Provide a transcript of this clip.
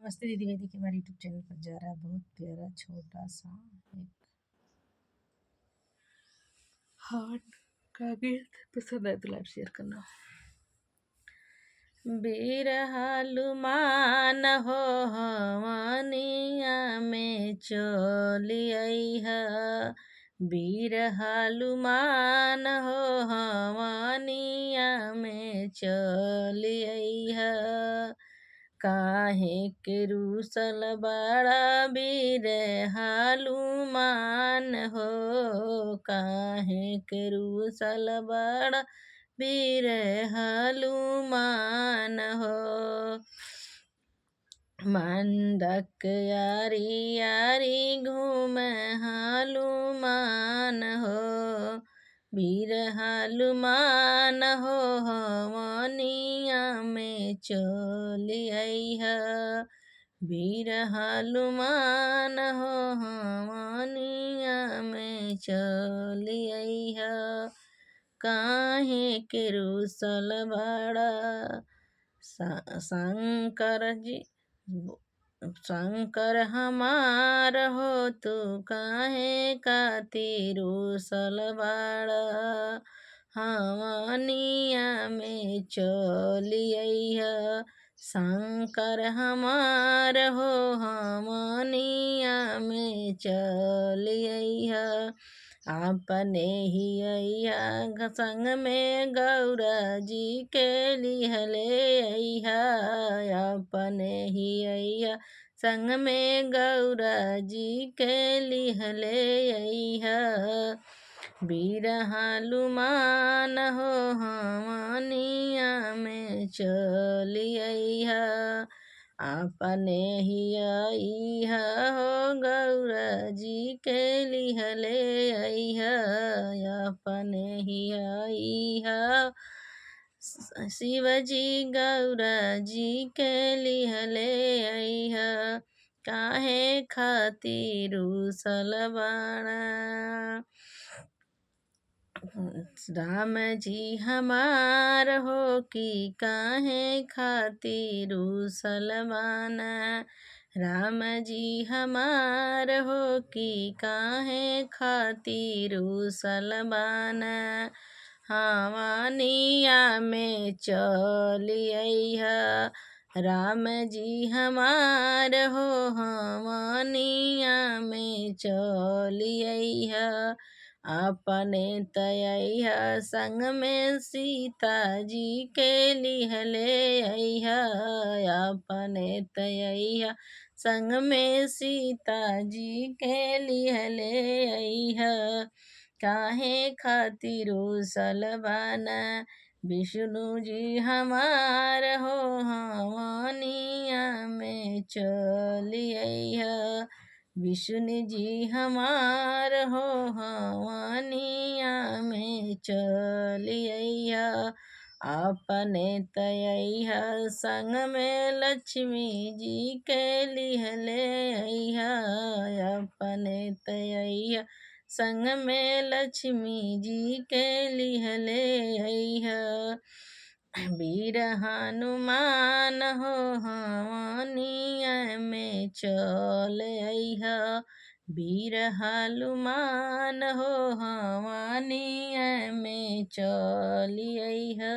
नमस्ते दीदी वैदिक हमारे यूट्यूब चैनल पर जा रहा है बहुत प्यारा छोटा सा एक हार्ट का गीत पसंद आए तो लाइव शेयर करना। बिरहालुमान हो हवनिया में चली अइहा, बिरहालुमान हो हवनिया में चली अइहा। काहे के रूसल बड़ा बिरहालुमान हो, काहे के रूसल बड़ा बिरहालुमान हो। मंडक यारी यारी घूमे हलुमान हो, बिरहालुमान हो हवनिया में चली अइहा, बिरहालुमान हो हवनिया में चली अइहा। काहे के रूसल बड़ा शंकर जी शंकर हमार हो, तू काहे खातिर रूसल बड़ा। हवनिया में चली अइहा, शंकर हमार हो हवनिया में चली अइहा। अपने ही अइहा संग में गौरा जी के लिहले अइहा, अपने ही अइहा संग में गौरा जी के लिहले अइहा। बिरहालुमान हो हवनिया में चली अइहा, अपने ही अइहा हो गौरा जी के लिहले अइहा, अपने ही अइहा शिवजी गौरा जी के लिहले अइहा। काहे खातिर रूसल बाड़ा। राम जी हमार हो कि काहे खातिर रूसल बाना, राम जी हमार हो कि काहे खातिर रूसल बाना। हवनिया में चली अइहा, राम जी हमार हो हवनिया में चली अइहा। अपने तयइहा संग में सीता जी के लिहले अइहा, अपने तयइहा संग में सीता जी के लिहले अइहा। काहे खातिर रूसल बाना, विष्णु जी हमार हो हवनिया में चली अइहा, विष्णु जी हमार हो हवनिया में चली अइहा। अपने तयइहा संग में लक्ष्मी जी के लिहले अइहा, अपने तयइहा संग में लक्ष्मी जी के लिहले अइहा। बिरहानुमान हो हवनिया में चले अइहा, बिरहालुमान हो हवनिया में चली अइहा।